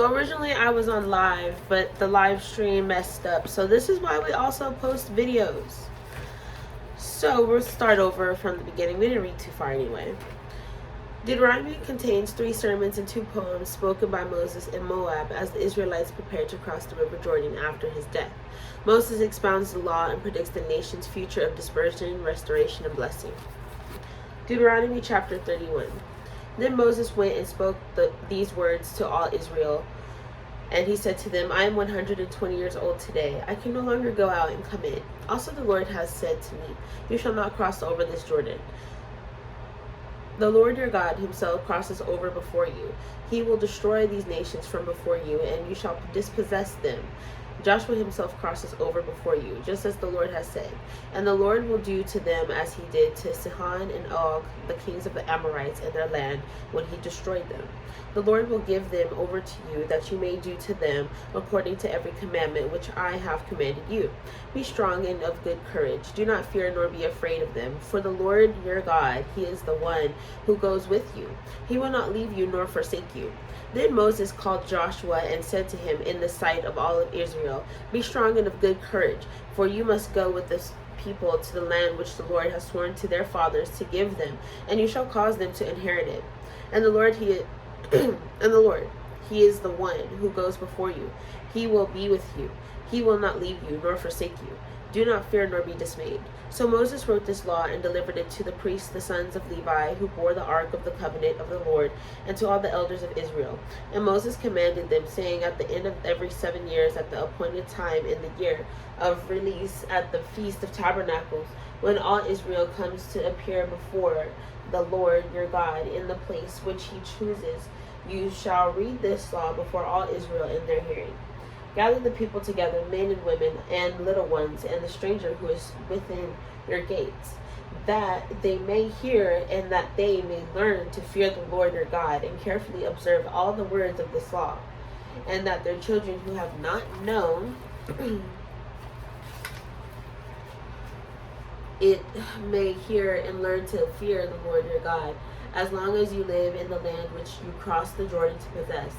So originally I was on live, but the live stream messed up. So this is why we also post videos. So we'll start over from the beginning. We didn't read too far anyway. Deuteronomy contains 3 sermons and 2 poems spoken by Moses in Moab as the Israelites prepared to cross the river Jordan after his death. Moses expounds the law and predicts the nation's future of dispersion, restoration, and blessing. Deuteronomy chapter 31. Then Moses went and spoke these words to all Israel. And he said to them, I am 120 years old today. I can no longer go out and come in. Also the Lord has said to me, you shall not cross over this Jordan. The Lord your God himself crosses over before you. He will destroy these nations from before you, and you shall dispossess them. Joshua himself crosses over before you, just as the Lord has said. And the Lord will do to them as he did to Sihon and Og, the kings of the Amorites, and their land, when he destroyed them. The Lord will give them over to you, that you may do to them according to every commandment which I have commanded you. Be strong and of good courage. Do not fear nor be afraid of them. For the Lord your God, he is the one who goes with you. He will not leave you nor forsake you. Then Moses called Joshua and said to him in the sight of all of Israel, be strong and of good courage, for you must go with this people to the land which the Lord has sworn to their fathers to give them, and you shall cause them to inherit it. And the Lord, he is the one who goes before you. He will be with you. He will not leave you nor forsake you. Do not fear nor be dismayed. So Moses wrote this law and delivered it to the priests, the sons of Levi, who bore the ark of the covenant of the Lord, and to all the elders of Israel. And Moses commanded them, saying, at the end of every 7 years, at the appointed time in the year of release, at the Feast of Tabernacles, when all Israel comes to appear before the Lord your God in the place which he chooses, you shall read this law before all Israel in their hearing. Gather the people together, men and women, and little ones, and the stranger who is within your gates, that they may hear and that they may learn to fear the Lord your God, and carefully observe all the words of this law, and that their children who have not known it may hear and learn to fear the Lord your God, as long as you live in the land which you cross the Jordan to possess.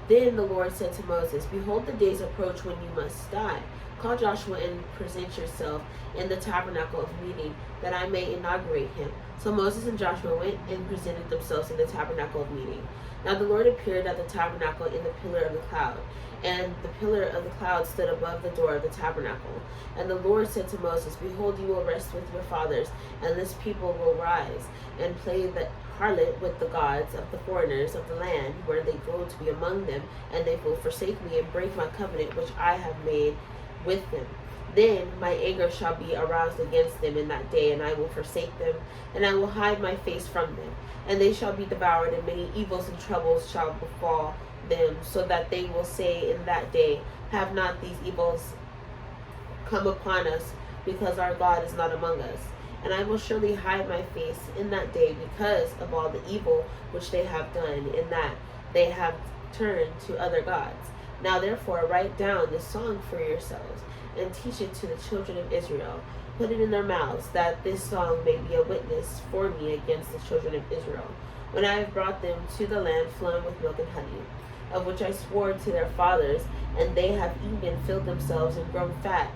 Then the Lord said to Moses, behold, the days approach when you must die. Call Joshua and present yourself in the tabernacle of meeting, that I may inaugurate him. So Moses and Joshua went and presented themselves in the tabernacle of meeting. Now the Lord appeared at the tabernacle in the pillar of the cloud, and the pillar of the cloud stood above the door of the tabernacle. And the Lord said to Moses, behold, you will rest with your fathers, and this people will rise and play the harlot with the gods of the foreigners of the land where they go to be among them, and they will forsake me and break my covenant which I have made with them. Then my anger shall be aroused against them in that day, and I will forsake them, and I will hide my face from them, and they shall be devoured, and many evils and troubles shall befall them, so that they will say in that day, have not these evils come upon us, because our God is not among us? And I will surely hide my face in that day because of all the evil which they have done, in that they have turned to other gods. Now therefore write down this song for yourselves, and teach it to the children of Israel. Put it in their mouths, that this song may be a witness for me against the children of Israel, when I have brought them to the land flowing with milk and honey, of which I swore to their fathers, and they have eaten and filled themselves and grown fat.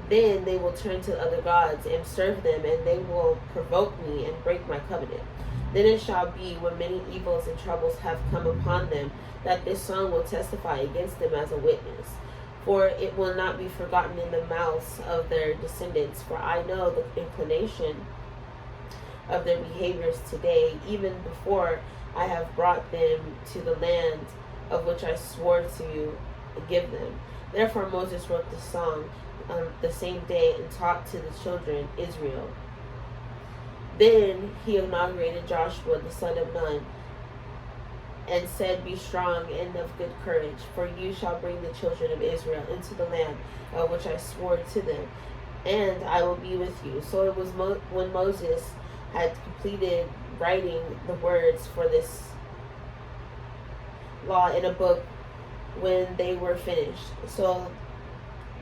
Then they will turn to other gods and serve them, and they will provoke me and break my covenant. Then it shall be, when many evils and troubles have come upon them, that this song will testify against them as a witness. For it will not be forgotten in the mouths of their descendants, for I know the inclination of their behaviors today, even before I have brought them to the land of which I swore to give them. Therefore Moses wrote the song on the same day and taught to the children Israel. Then he inaugurated Joshua the son of Nun, and said, be strong and of good courage, for you shall bring the children of Israel into the land which I swore to them, and I will be with you. So it was when Moses had completed writing the words for this law in a book, when they were finished. So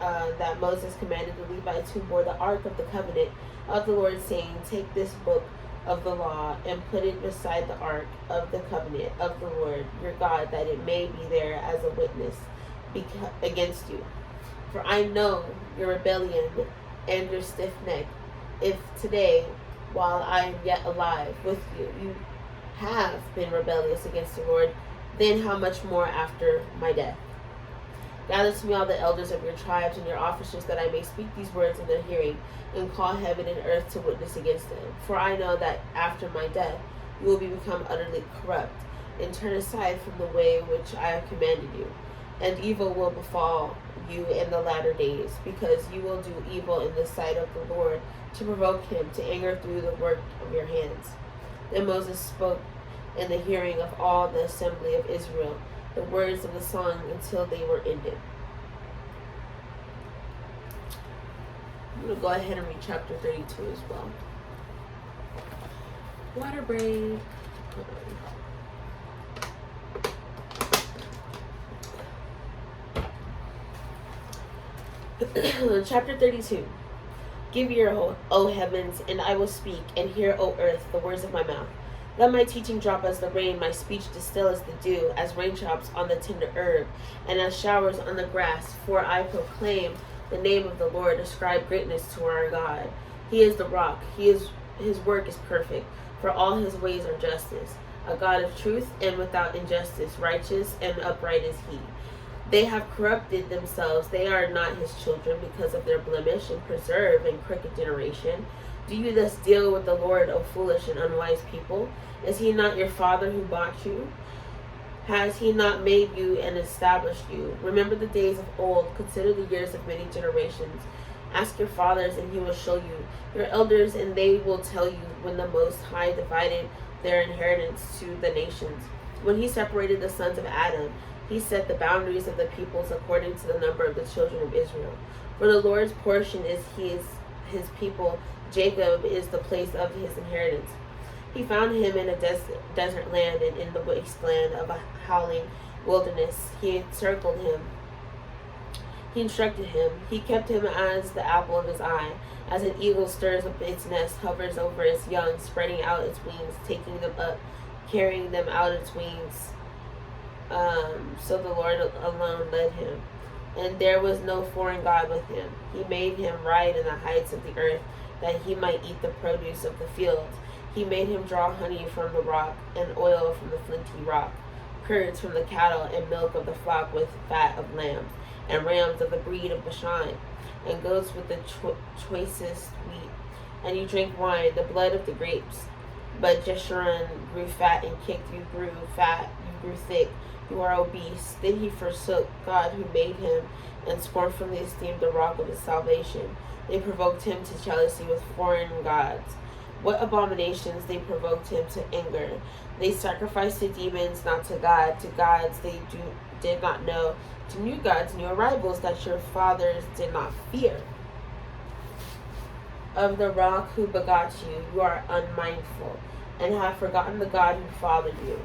that Moses commanded the Levites who bore the ark of the covenant of the Lord, saying, take this book of the law, and put it beside the ark of the covenant of the Lord your God, that it may be there as a witness against you. For I know your rebellion and your stiff neck. If today, while I am yet alive with you, you have been rebellious against the Lord, then how much more after my death? Gather to me all the elders of your tribes and your officers, that I may speak these words in their hearing, and call heaven and earth to witness against them. For I know that after my death you will become utterly corrupt, and turn aside from the way which I have commanded you. And evil will befall you in the latter days, because you will do evil in the sight of the Lord, to provoke him to anger through the work of your hands. Then Moses spoke in the hearing of all the assembly of Israel the words of the song until they were ended. I'm going to go ahead and read chapter 32 as well. Water break. Chapter 32. Give ear, O heavens, and I will speak, and hear, O earth, the words of my mouth. Let my teaching drop as the rain, my speech distill as the dew, as raindrops on the tender herb, and as showers on the grass. For I proclaim the name of the Lord, ascribe greatness to our God. He is the rock, his work is perfect, for all his ways are justice. A God of truth and without injustice, righteous and upright is he. They have corrupted themselves, they are not his children, because of their blemish and preserve and crooked generation. Do you thus deal with the Lord, O foolish and unwise people? Is he not your father who bought you? Has he not made you and established you? Remember the days of old, consider the years of many generations. Ask your fathers, and he will show you, your elders, and they will tell you, when the Most High divided their inheritance to the nations. When he separated the sons of Adam, he set the boundaries of the peoples according to the number of the children of Israel. For the Lord's portion is his people, Jacob is the place of his inheritance. He found him in a desert land, and in the wasteland of a howling wilderness. He encircled him. He instructed him. He kept him as the apple of his eye. As an eagle stirs up its nest, hovers over its young, spreading out its wings, taking them up, carrying them out its wings. So the Lord alone led him, and there was no foreign God with him. He made him ride in the heights of the earth, that he might eat the produce of the fields. He made him draw honey from the rock, and oil from the flinty rock, curds from the cattle, and milk of the flock with fat of lambs, and rams of the breed of Bashan, and goats with the choicest wheat. And you drank wine, the blood of the grapes. But Jeshurun grew fat and kicked. You grew fat, you grew thick, you are obese. Then he forsook God who made him, and scornfully esteemed the rock of his salvation. They provoked him to jealousy with foreign gods. What abominations they provoked him to anger. They sacrificed to demons, not to God, to gods they did not know, to new gods, new arrivals that your fathers did not fear. Of the rock who begot you, you are unmindful, and have forgotten the God who fathered you.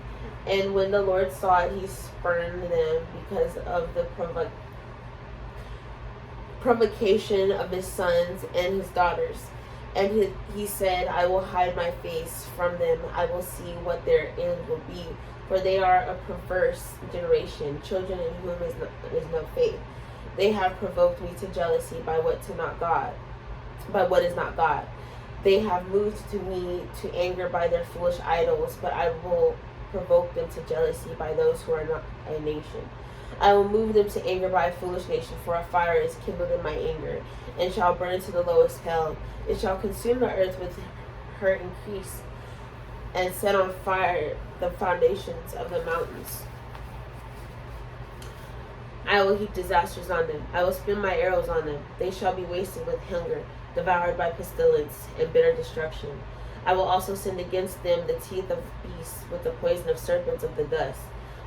And when the Lord saw it, he spurned them because of the provocation of his sons and his daughters. And he said, I will hide my face from them. I will see what their end will be. For they are a perverse generation, children in whom is no faith. They have provoked me to jealousy by what is not God. They have moved to me to anger by their foolish idols, but I will provoke them to jealousy by those who are not a nation. I will move them to anger by a foolish nation, for a fire is kindled in my anger, and shall burn to the lowest hell. It shall consume the earth with her increase, and set on fire the foundations of the mountains. I will heap disasters on them. I will spin my arrows on them. They shall be wasted with hunger, devoured by pestilence and bitter destruction. I will also send against them the teeth of beasts, with the poison of serpents of the dust.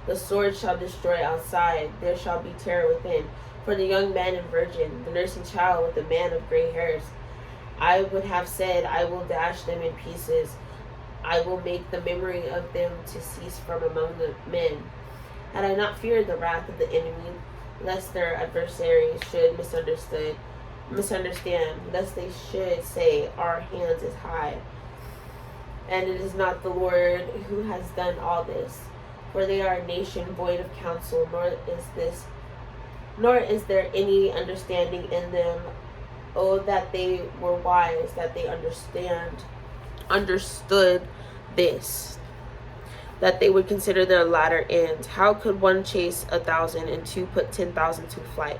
The sword shall destroy outside, there shall be terror within. For the young man and virgin, the nursing child with the man of gray hairs, I would have said, I will dash them in pieces. I will make the memory of them to cease from among the men. Had I not feared the wrath of the enemy, lest their adversaries should misunderstand, lest they should say, our hands is high, and it is not the Lord who has done all this. For they are a nation void of counsel, nor is there any understanding in them. Oh, that they were wise, that they understood this, that they would consider their latter end. How could one chase 1,000 and two put 10,000 to flight,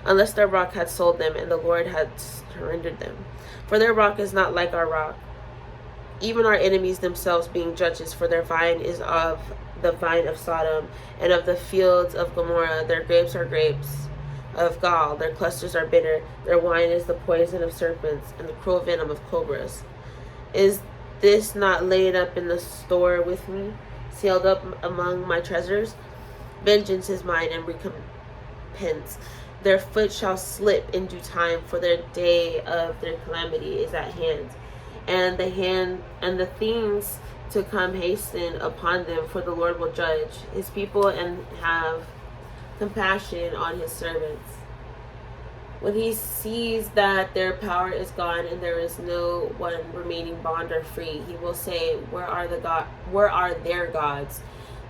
unless their rock had sold them and the Lord had surrendered them? For their rock is not like our rock, even our enemies themselves being judges. For their vine is of the vine of Sodom, and of the fields of Gomorrah. Their grapes are grapes of gall, their clusters are bitter, their wine is the poison of serpents, and the cruel venom of cobras. Is this not laid up in the store with me, sealed up among my treasures? Vengeance is mine and recompense. Their foot shall slip in due time, for their day of their calamity is at hand. And the things to come hasten upon them, for the Lord will judge his people and have compassion on his servants. When he sees that their power is gone and there is no one remaining bond or free, he will say, where are their gods,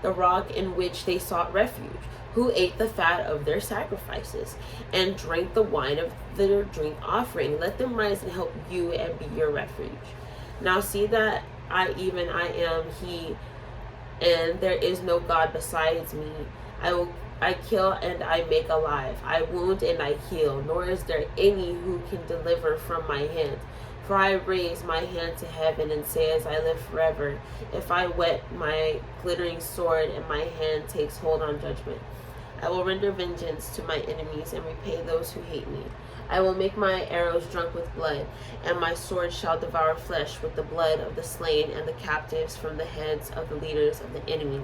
the rock in which they sought refuge, who ate the fat of their sacrifices and drank the wine of their drink offering? Let them rise and help you and be your refuge. Now see that I am he, and there is no God besides me. I kill and I make alive. I wound and I heal, nor is there any who can deliver from my hand. For I raise my hand to heaven and say, as I live forever, if I whet my glittering sword and my hand takes hold on judgment, I will render vengeance to my enemies and repay those who hate me. I will make my arrows drunk with blood, and my sword shall devour flesh with the blood of the slain and the captives from the heads of the leaders of the enemy.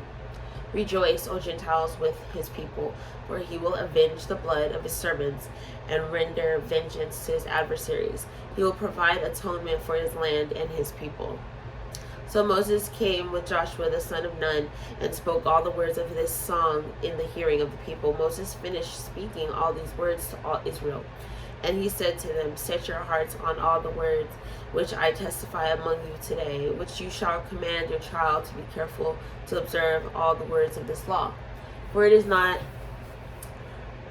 Rejoice, O Gentiles, with his people, for he will avenge the blood of his servants and render vengeance to his adversaries. He will provide atonement for his land and his people. So Moses came with Joshua the son of Nun and spoke all the words of this song in the hearing of the people. Moses finished speaking all these words to all Israel. And he said to them, set your hearts on all the words which I testify among you today, which you shall command your child to be careful to observe all the words of this law. For it is not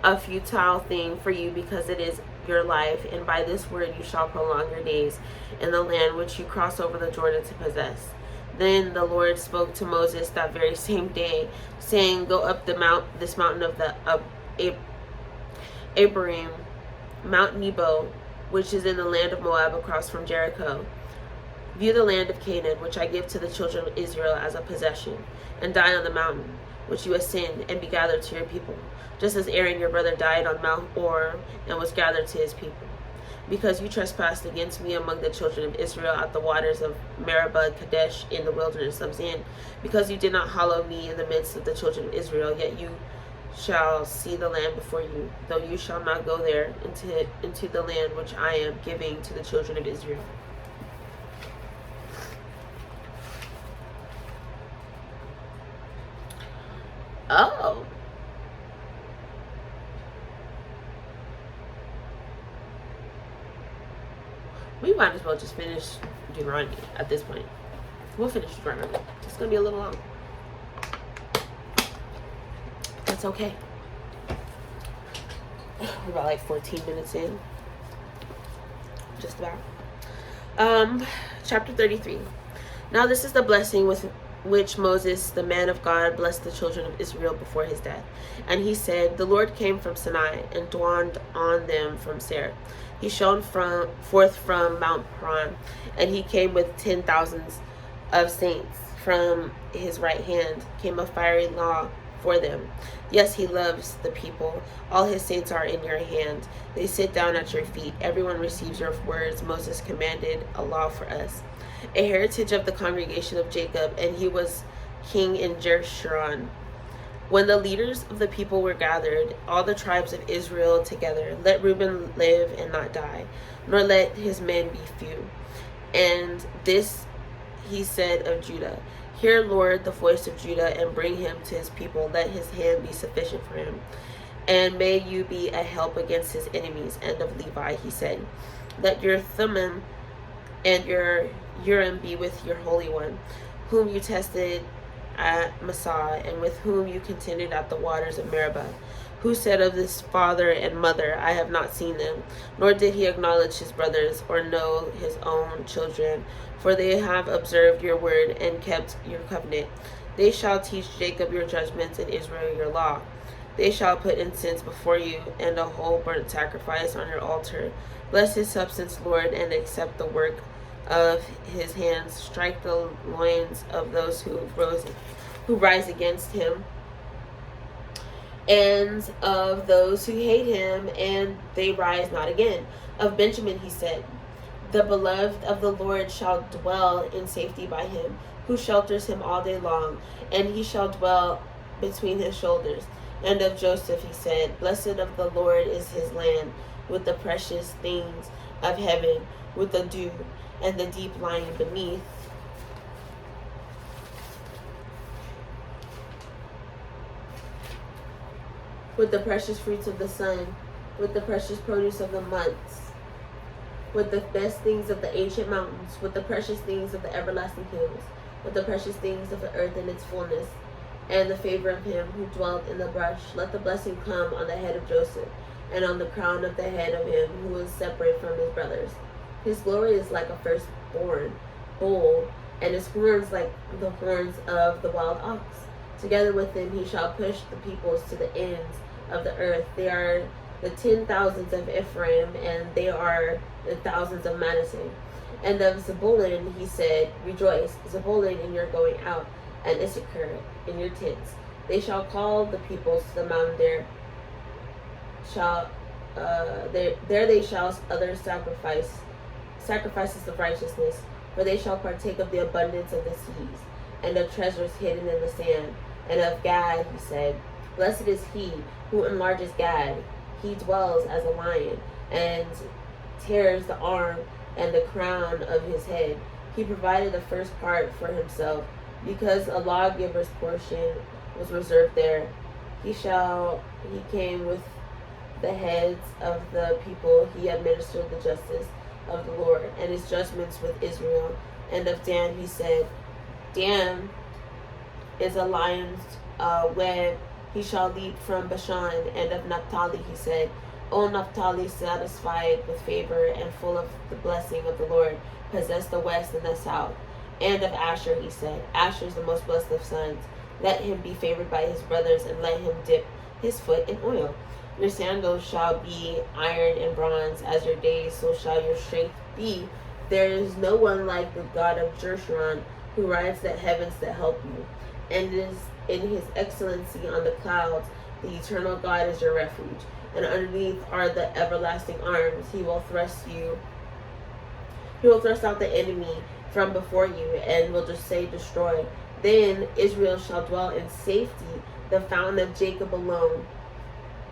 a futile thing for you, because it is your life, and by this word you shall prolong your days in the land which you cross over the Jordan to possess. Then the Lord spoke to Moses that very same day, saying, go up this mountain of Abiram, Mount Nebo, which is in the land of Moab across from Jericho. View the land of Canaan, which I give to the children of Israel as a possession, and die on the mountain which you ascend, and be gathered to your people, just as Aaron your brother died on Mount Or and was gathered to his people. Because you trespassed against me among the children of Israel at the waters of Meribah Kadesh in the wilderness of Zin, because you did not hallow me in the midst of the children of Israel, yet you shall see the land before you, though you shall not go there into the land which I am giving to the children of Israel. Oh. We might as well just finish Deuteronomy at this point. We'll finish Deuteronomy. It's going to be a little long. That's okay. We're about like 14 minutes in. Just about. Chapter 33. Now this is the blessing with which Moses, the man of God, blessed the children of Israel before his death. And he said, the Lord came from Sinai and dawned on them from Seir. He shone forth from Mount Paran, and he came with 10,000s of saints. From his right hand came a fiery law for them. Yes, he loves the people. All his saints are in your hand. They sit down at your feet. Everyone receives your words. Moses commanded a law for us, a heritage of the congregation of Jacob, and he was king in Jeshurun. When the leaders of the people were gathered, all the tribes of Israel together, let Reuben live and not die, nor let his men be few. And this he said of Judah, hear, Lord, the voice of Judah, and bring him to his people. Let his hand be sufficient for him, and may you be a help against his enemies. And of Levi he said, let your Thummim and your Urim be with your Holy One, whom you tested at Massah, and with whom you contended at the waters of Meribah, who said of his father and mother, I have not seen them, nor did he acknowledge his brothers, or know his own children, for they have observed your word and kept your covenant. They shall teach Jacob your judgments and Israel your law. They shall put incense before you, and a whole burnt sacrifice on your altar. Bless his substance, Lord, and accept the work of his hands. Strike the loins of those who rise against him, and of those who hate him, and they rise not again. Of Benjamin he said, the beloved of the Lord shall dwell in safety by him, who shelters him all day long, and he shall dwell between his shoulders. And of Joseph he said, blessed of the Lord is his land, with the precious things of heaven, with the dew, and the deep lying beneath. With the precious fruits of the sun, with the precious produce of the months, with the best things of the ancient mountains, with the precious things of the everlasting hills, with the precious things of the earth and its fullness, and the favor of him who dwelt in the brush. Let the blessing come on the head of Joseph, and on the crown of the head of him who is separate from his brothers. His glory is like a firstborn bull, and his horns like the horns of the wild ox. Together with him he shall push the peoples to the ends of the earth. They are the 10,000s of Ephraim, and they are the thousands of Manasseh. And of Zebulun he said, rejoice, Zebulun, in your going out, and Issachar in your tents. They shall call the peoples to the mountain. There they shall other sacrifices of righteousness, for they shall partake of the abundance of the seas, and of treasures hidden in the sand. And of Gad he said, blessed is he who enlarges Gad. He dwells as a lion, and tears the arm and the crown of his head. He provided the first part for himself, because a lawgiver's portion was reserved there. He came with the heads of the people. He administered the justice of the Lord, and his judgments with Israel. And of Dan he said, Dan is a lion's web. He shall leap from Bashan. And of Naphtali he said, O Naphtali, satisfied with favor and full of the blessing of the Lord, possess the west and the south. And of Asher he said, Asher is the most blessed of sons. Let him be favored by his brothers, and let him dip his foot in oil. Your sandals shall be iron and bronze. As your days, so shall your strength be. There is no one like the God of Jeshurun, who rides the heavens to help you, and is in his excellency on the clouds. The eternal God is your refuge, and underneath are the everlasting arms. He will thrust out the enemy from before you, and will just say, destroy. Then Israel shall dwell in safety, the fountain of Jacob alone,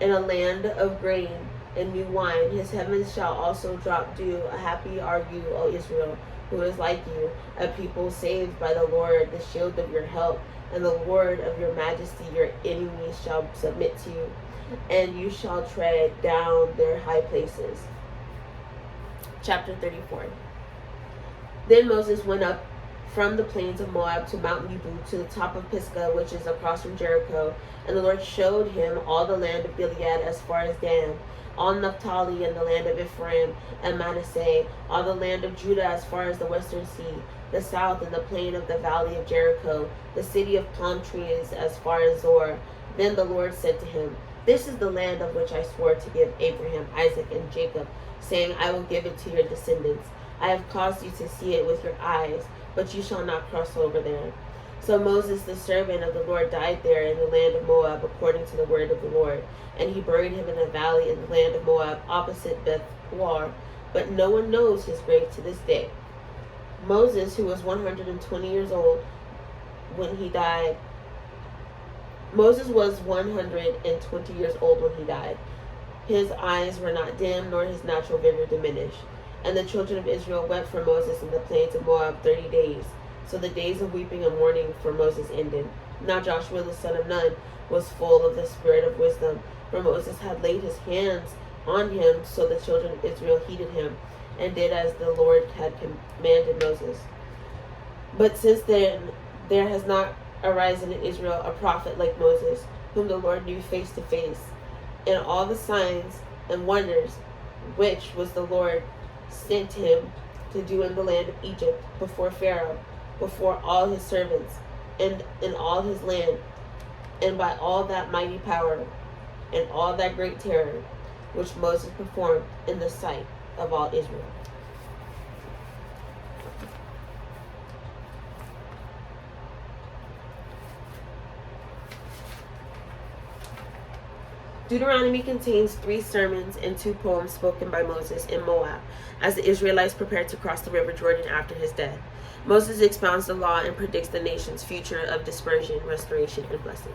in a land of grain and new wine. His heavens shall also drop dew. Happy are you, O Israel, who is like you, a people saved by the Lord, the shield of your help, and the Lord of your majesty. Your enemies shall submit to you, and you shall tread down their high places. Chapter 34. Then Moses went up from the plains of Moab to Mount Nebo, to the top of Pisgah, which is across from Jericho. And the Lord showed him all the land of Gilead as far as Dan, all Naphtali and the land of Ephraim and Manasseh, all the land of Judah as far as the western sea, the south and the plain of the valley of Jericho, the city of palm trees as far as Zor. Then the Lord said to him, this is the land of which I swore to give Abraham, Isaac, and Jacob, saying, I will give it to your descendants. I have caused you to see it with your eyes, but you shall not cross over there. So Moses, the servant of the Lord, died there in the land of Moab, according to the word of the Lord. And he buried him in a valley in the land of Moab, opposite Beth-peor. But no one knows his grave to this day. Moses, who was 120 years old when he died, Moses was 120 years old when he died. His eyes were not dim, nor his natural vigor diminished. And the children of Israel wept for Moses in the plains of Moab 30 days. So the days of weeping and mourning for Moses ended. Now Joshua the son of Nun was full of the spirit of wisdom, for Moses had laid his hands on him, so the children of Israel heeded him. and did as the Lord had commanded Moses. But since then there has not arisen in Israel a prophet like Moses, whom the Lord knew face to face, and all the signs and wonders which was the Lord sent him to do in the land of Egypt, before Pharaoh, before all his servants, and in all his land, and by all that mighty power, and all that great terror, which Moses performed in the sight of all Israel. Deuteronomy contains 3 sermons and 2 poems spoken by Moses in Moab as the Israelites prepared to cross the river Jordan after his death. Moses expounds the law and predicts the nation's future of dispersion, restoration, and blessing.